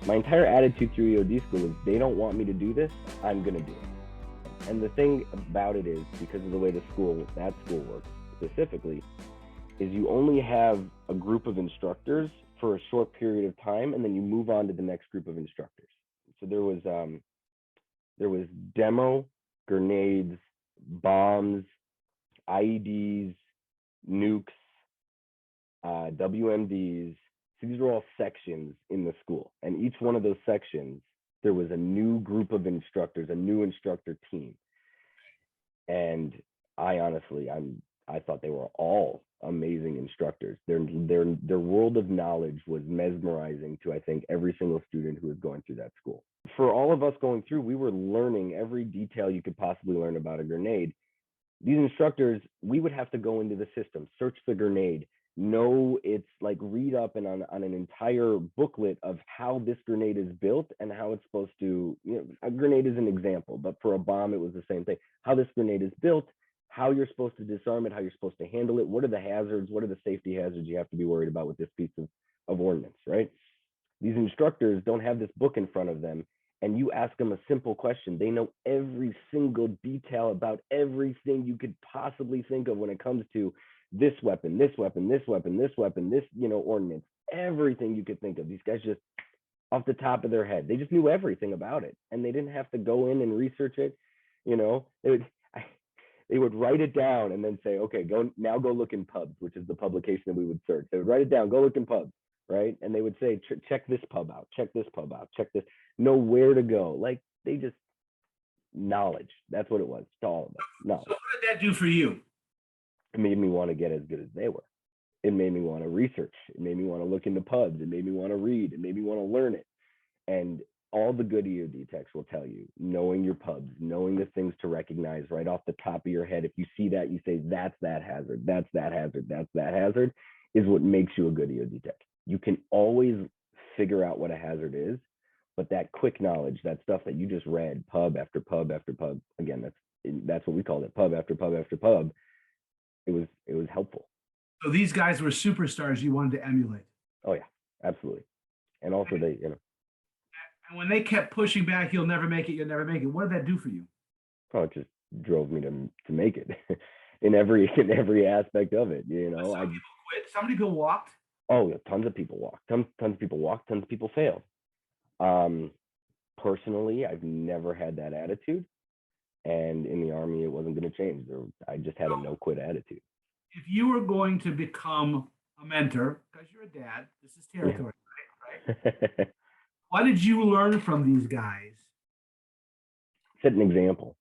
My entire attitude through EOD school is they don't want me to do this, I'm going to do it. And the thing about it is, because of the way that school works specifically, is you only have a group of instructors for a short period of time, and then you move on to the next group of instructors. So there was demo, grenades, bombs, IEDs, nukes, WMDs. So these are all sections in the school, and each one of those sections, there was a new group of instructors, a new instructor team. And I thought they were all amazing instructors. Their world of knowledge was mesmerizing to, I think, every single student who was going through that school. For all of us going through, we were learning every detail you could possibly learn about a grenade. These instructors, we would have to go into the system, search the grenade, know it's like read up and on an entire booklet of how this grenade is built and how it's supposed to, a grenade is an example, but for a bomb, it was the same thing. How this grenade is built, how you're supposed to disarm it, how you're supposed to handle it, what are the hazards, what are the safety hazards you have to be worried about with this piece of ordnance, right? These instructors don't have this book in front of them, and you ask them a simple question, they know every single detail about everything you could possibly think of when it comes to this weapon, this weapon, this weapon, this weapon, this, ordnance, everything you could think of. These guys just off the top of their head, they just knew everything about it, and they didn't have to go in and research it. They would write it down and then say, okay, go look in pubs, which is the publication that we would search. They would write it down, go look in pubs, right? And they would say, check this pub out, check this pub out, check this, know where to go. Like, they just, knowledge. That's what it was to all of us. Knowledge. So what did that do for you? It made me want to get as good as they were. It made me want to research. It made me want to look into pubs. It made me want to read. It made me want to learn it. And all the good EOD techs will tell you, knowing your pubs, knowing the things to recognize right off the top of your head. If you see that, you say, that's that hazard, that's that hazard, that's that hazard, is what makes you a good EOD tech. You can always figure out what a hazard is, but that quick knowledge, that stuff that you just read, pub after pub after pub, again, that's what we called it, pub after pub after pub. It was helpful. So these guys were superstars you wanted to emulate. Oh yeah, absolutely. And also and when they kept pushing back, you'll never make it, you'll never make it. What did that do for you? Oh, it just drove me to make it in every aspect of it. Some people quit. Some people walked. Oh, yeah, tons of people walked. Tons of people walked. Tons of people failed. Personally, I've never had that attitude, and in the Army, it wasn't going to change. I just had a no quit attitude. If you were going to become a mentor, because you're a dad, this is territory, right? What did you learn from these guys? Set an example.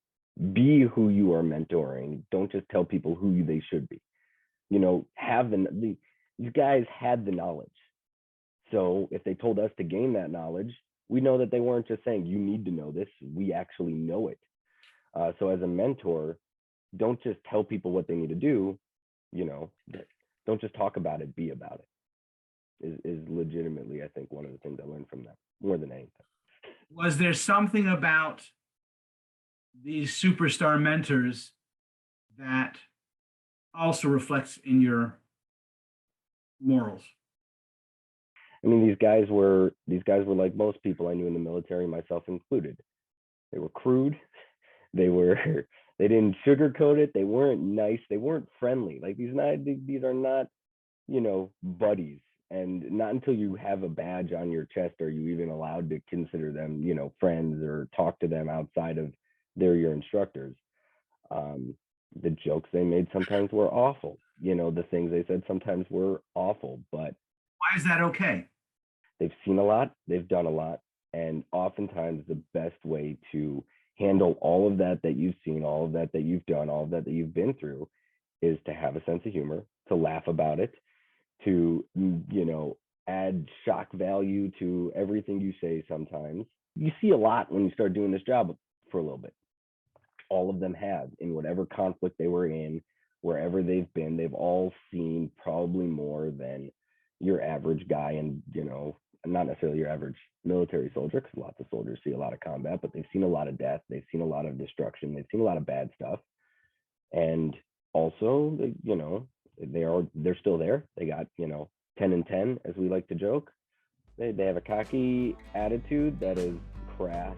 Be who you are mentoring. Don't just tell people who they should be. These guys had the knowledge. So if they told us to gain that knowledge, we know that they weren't just saying, you need to know this. We actually know it. So as a mentor, don't just tell people what they need to do. Don't just talk about it, be about it. Is legitimately, I think, one of the things I learned from them more than anything. Was there something about these superstar mentors that also reflects in your morals? I mean, these guys were like most people I knew in the military, myself included. They were crude. They didn't sugarcoat it. They weren't nice. They weren't friendly. Like these are not, buddies. And not until you have a badge on your chest are you even allowed to consider them, friends or talk to them outside of they're your instructors. The jokes they made sometimes were awful. The things they said sometimes were awful, but why is that okay? They've seen a lot, they've done a lot, and oftentimes the best way to handle all of that you've seen, all of that you've done, all of that you've been through is to have a sense of humor, to laugh about it, to, add shock value to everything you say sometimes. You see a lot when you start doing this job for a little bit. All of them have, in whatever conflict they were in, wherever they've been, they've all seen probably more than your average guy, and not necessarily your average military soldier, because lots of soldiers see a lot of combat, but they've seen a lot of death, they've seen a lot of destruction, they've seen a lot of bad stuff. And also, they're still there. They got 10 and 10, as we like to joke. They have a cocky attitude that is crass